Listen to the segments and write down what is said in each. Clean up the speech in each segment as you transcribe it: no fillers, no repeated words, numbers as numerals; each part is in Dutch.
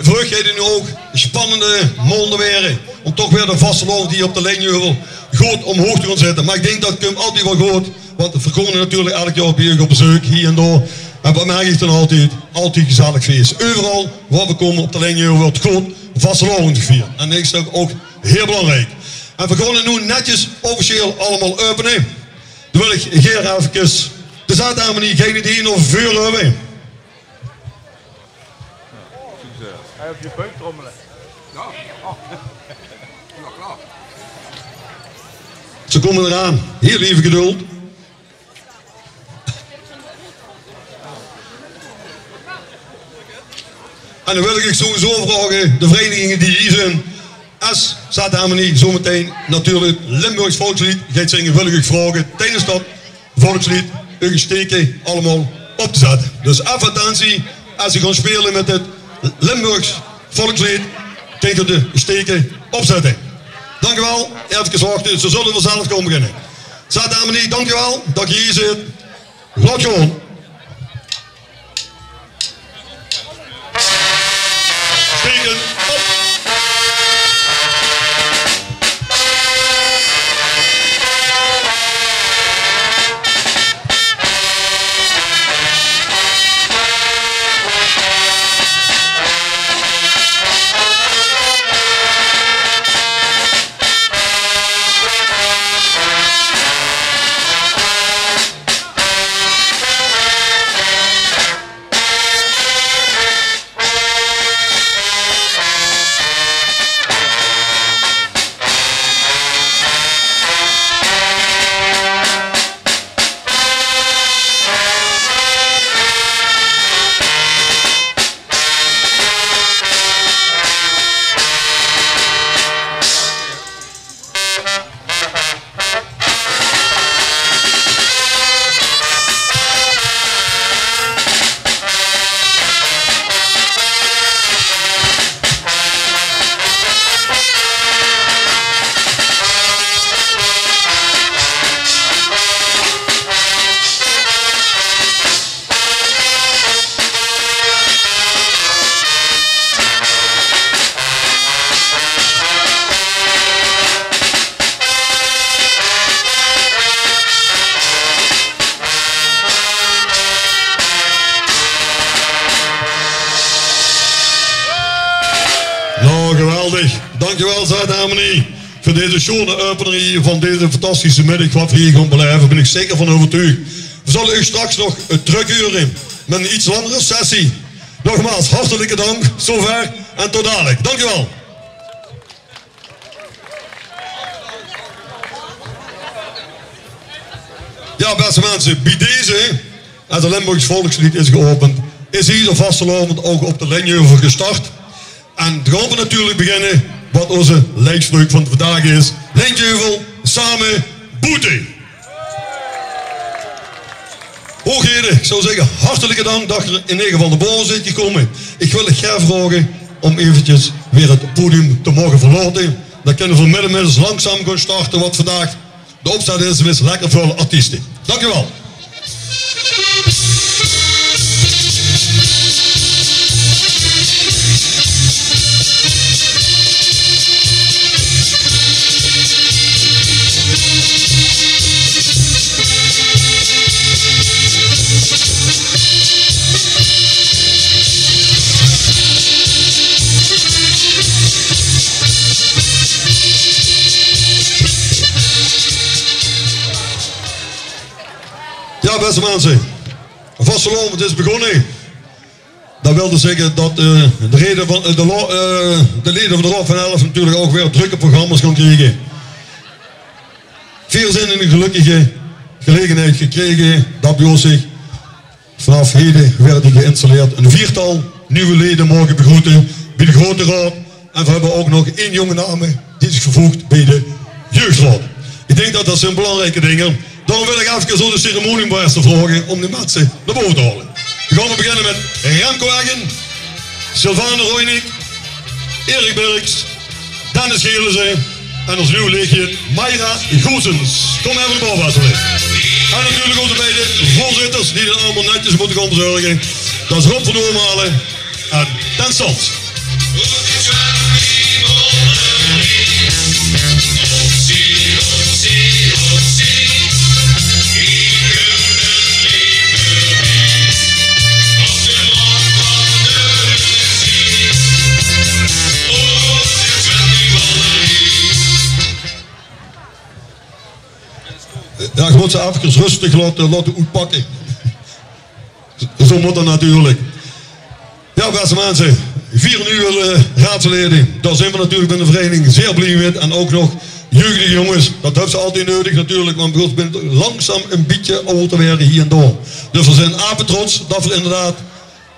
verheug jij nu ook spannende maanden weer. Om toch weer de vaste loon die op de lijnheuvel goed omhoog te gaan zetten. Maar ik denk dat ik hem altijd wel goed. Want we komen natuurlijk elk jaar bij je op bezoek hier en daar. En wat merk ik dan altijd? Altijd gezellig feest. Overal waar we komen op de lijnheuvel wordt goed vaste loon gevierd. En dat is ook heel belangrijk. En we gaan het nu netjes officieel allemaal openen. Dan wil ik Geer even de zaterdag geen idee over vuur hebben. Hij op je buik trommelen. Ja. Oh. Ja, klaar. Ze komen eraan. Heel even geduld. En dan wil ik sowieso vragen, de verenigingen die hier zijn. Als zaterdag zometeen natuurlijk Limburgs volkslied gaat zingen, wil ik vragen tijdens dat volkslied uw steken allemaal op te zetten. Dus attentie, als je gaat spelen met het Limburgs volkslied, kun je de steken opzetten. Dankjewel, even wachten, ze zullen vanzelf komen beginnen. Zaterdag dankjewel dat je hier zit. Laat gewoon. Steken op. Dankjewel Zuid-Harmonie voor deze schone opening van deze fantastische middag wat we hier gaan beleven. Ben ik zeker van overtuigd. We zullen u straks nog teruguren met een iets langere sessie. Nogmaals, hartelijke dank, zover en tot dadelijk. Dankjewel. Ja, beste mensen, bij deze, als de Limburgs volkslied is geopend, is hier vastelovend ook op de lijnheuvel gestart. En dan gaan we natuurlijk beginnen wat onze lijkstuk van vandaag is. Lijnheuvel, samen, boete. Hoogheden, ik zou zeggen, hartelijke dank dat je in ieder geval naar boven zit gekomen. Ik wil het graag vragen om eventjes weer het podium te mogen verlaten. Dan kunnen we middenmiddels langzaam gaan starten wat vandaag de opzet is met lekker veel artiesten. Dankjewel. Ja, beste mensen, vastelovend, het is begonnen. Dat wilde zeggen dat de leden van de Raad van Elf natuurlijk ook weer drukke programma's gaan krijgen. Veel zijn in een gelukkige gelegenheid gekregen dat bij ons zich vanaf heden werden geïnstalleerd een viertal nieuwe leden mogen begroeten bij de Grote Raad. En we hebben ook nog 1 jonge dame die zich vervoegt bij de Jeugdraad. Ik denk dat dat zijn belangrijke dingen. Daarom wil ik even zo de ceremoniemeester vragen om de mensen naar boven te halen. We gaan beginnen met Remco Eggen, Sylvane Roynik, Erik Birks, Dennis Gelissen en ons nieuwe leegje Mayra Goosens. Kom even naar boven alsjeblieft. En natuurlijk onze beide voorzitters die er allemaal netjes moeten gaan verzorgen. Dat is Rob van Oormalen en Den Sans. Ja, je moet ze even rustig laten uitpakken. Zo moet dat natuurlijk. Ja, beste mensen, 4 nieuwe raadsleden. Daar zijn we natuurlijk met de vereniging zeer blij met. En ook nog jeugdige jongens. Dat hebben ze altijd nodig natuurlijk. Want we zijn langzaam een beetje ouder te werden hier en daar. Dus we zijn apetrots dat we inderdaad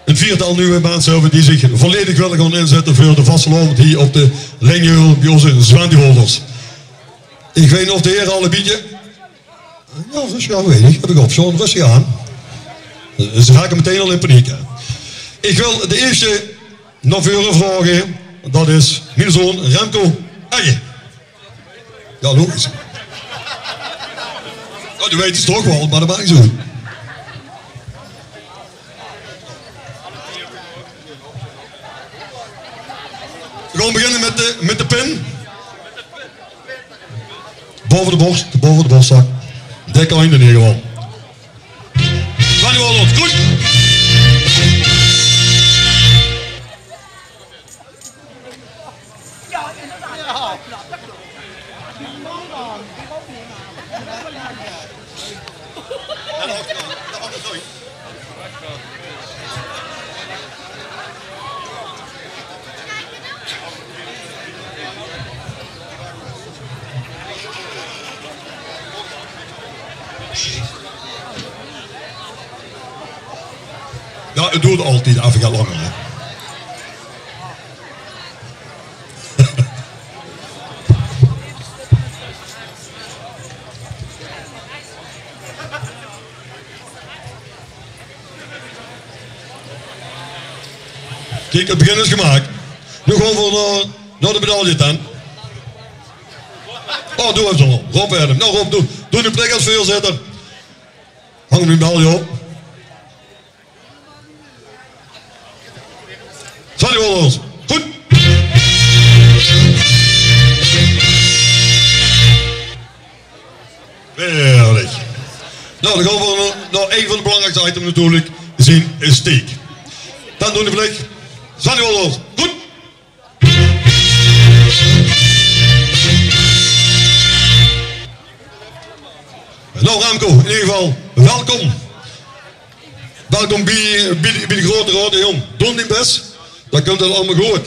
een 4-tal nieuwe mensen hebben die zich volledig willen gaan inzetten voor de vastelavond hier op de Lijnjeul bij onze Zwandiholders. Ik weet niet of de heren al een beetje... Ja, rustig aan, weet ik. Heb ik op, zo rustig aan. Ze raken meteen al in paniek. Hè. Ik wil de eerste naar voren vragen. Dat is mijn zoon Remco Egge. Ja, logisch. Nou, die weet het toch wel, maar dat maakt niet zo. We gaan beginnen met de pin. Boven de borstzak. Dek einde in ieder geval. Ga nu al op. Goed. Ja, het doet altijd even gaan langer. Hè. Kijk, het begin is gemaakt. Nu gaan we naar de medaille dan. Oh, doe hem zo. Rob Adam. Nou Rob, doe de plek als voorzitter. Hang nu medaille op. Zwandiholders. Goed. Heerlijk. Nou, dan gaan we naar een van de belangrijkste items natuurlijk zien, is steek. Dan doen de blik. Zwandiholders. Goed. Nou Remco, in ieder geval, welkom. Welkom bij de grote rode jong. Doe niet best. Dat komt het allemaal goed.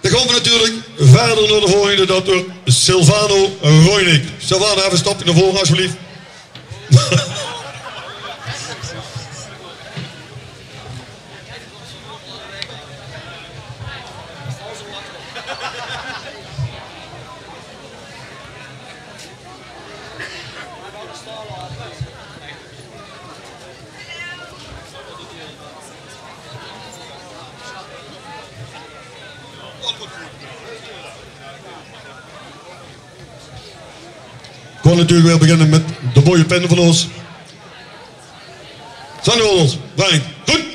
Dan gaan we natuurlijk verder naar de volgende, dat door Silvano Roynik. Silvano, even een stapje naar voren alsjeblieft. Ik wil natuurlijk weer beginnen met de mooie pennen van ons. Zwandiholders, Brian, goed!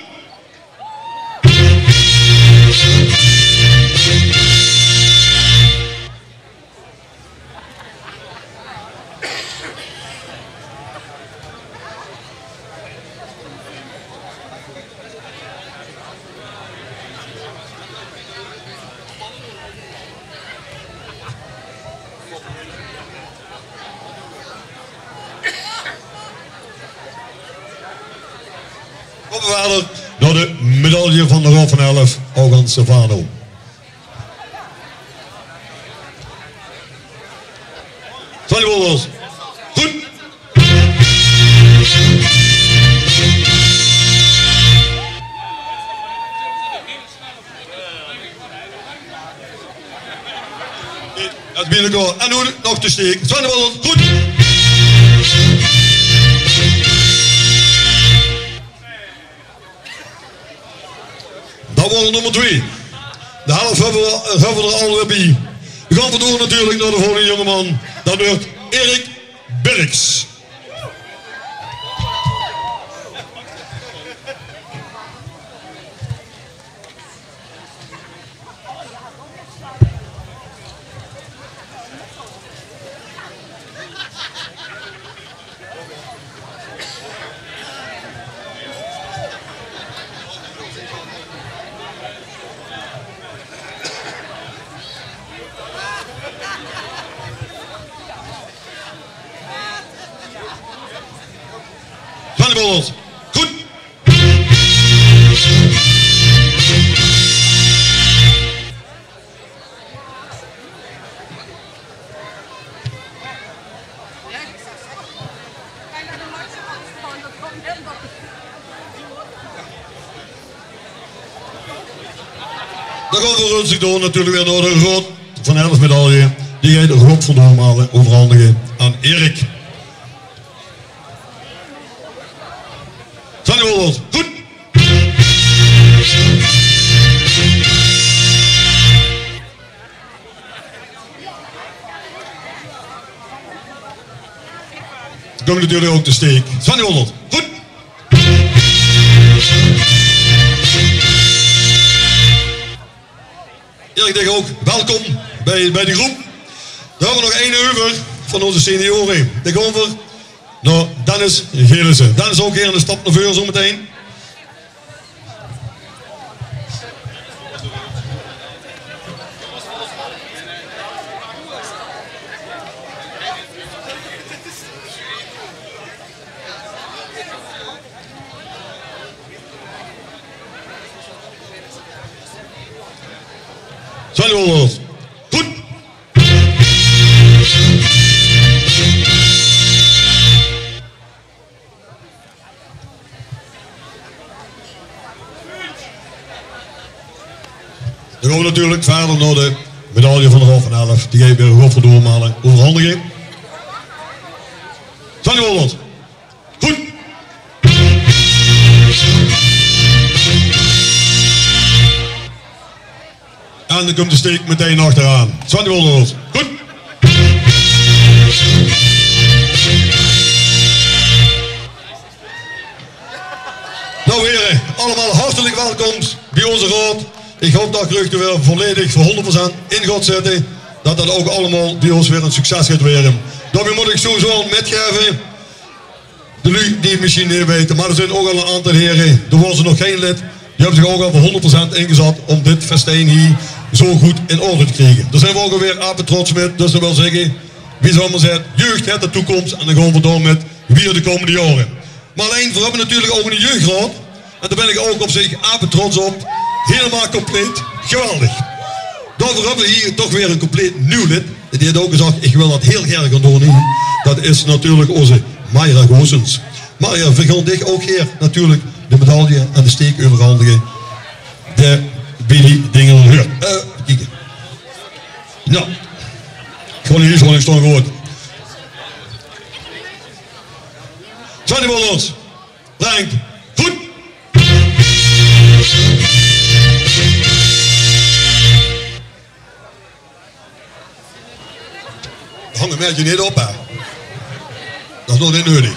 Opbewaarder door de medaille van de Rob van 11, Ogan Silvano. Zwandiholders, goed! Het binnenkomen en nu nog te steken. Zwandiholders, goed! Dat wordt nummer 2. De helft hebben we er alweer bij. We gaan vandoor natuurlijk naar de volgende jongeman. Dat wordt Erik Birks. Dan gaan we rustig door natuurlijk weer naar de rood van 11 medaille. Die gaat Rob van Doormalen overhandigen aan Erik. Zijn jullie wel? Goed. Dan komt natuurlijk ook de steek. Zijn jullie wel? Goed. Erik denk ook welkom bij de groep. Dan hebben we nog 1 over van onze senioren. Dan gaan we naar Dennis Gelissen. Dennis ook hier een stap naar voren zometeen. Zijn we wel? Goed. Dan gaan we natuurlijk verder naar de medaille van de Rob van 11. Die gaat weer Rob van Doormalen overhandigen. Zijn we wel? Goed. En dan komt de steek meteen achteraan. Zijn we wel? Goed. Nou heren, allemaal hartelijk welkom bij onze raad. Ik hoop dat geruchten weer volledig voor 100% in gaat zetten. Dat dat ook allemaal bij ons weer een succes gaat worden. Daarbij moet ik sowieso al metgeven. De lui die het misschien niet weten, maar er zijn ook al een aantal heren. Er worden nog geen lid. Die hebben zich ook al voor 100% ingezet om dit festijn hier zo goed in orde te krijgen. Daar zijn we ook alweer apen trots met. Dus dat wil zeggen, wie zal maar zeggen, jeugd heeft de toekomst. En dan gaan we door met wie de komende jaren. Maar alleen, we hebben natuurlijk ook een jeugdraad. En daar ben ik ook op zich apen trots op. Helemaal compleet. Geweldig. Daarvoor hebben we hier toch weer een compleet nieuw lid. Die heeft ook gezegd, ik wil dat heel graag gaan doen hier. Dat is natuurlijk onze Mayra Goossens. Mayra, we gaan dich ook hier natuurlijk de medaille en de steek overhandigen. De Billy Dingelheur. Kijk. Nou. Gewoon hier gewoon een stond gehoord. Zijn die wel ons? Brengt. Goed. Hang een merkje niet op, hè. Dat is nog niet nodig.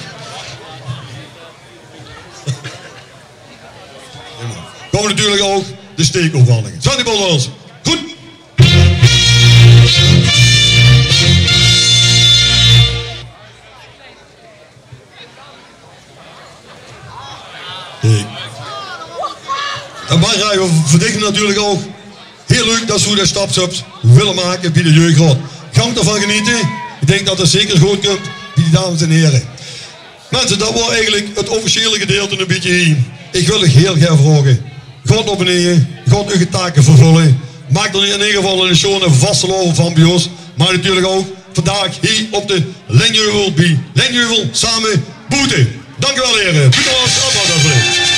Komen we natuurlijk ook de steekoverhandiging. Zijn die ballons? Goed. En wij rijden verdichten natuurlijk ook. Heel leuk dat ze de stapsups willen maken bij de jeugdraad. Gaan ervan genieten. Ik denk dat het zeker goed komt bij die dames en heren. Mensen, dat was eigenlijk het officiële gedeelte een beetje hier. Ik wil u heel graag vragen. Gaat op en neer, gaat uw taken vervullen. Maak er in ieder geval een schone vaste loven van bij ons. Maar natuurlijk ook vandaag hier op de Lengheuvel bij Lengheuvel samen boeten. Dank u wel heren. Bedankt.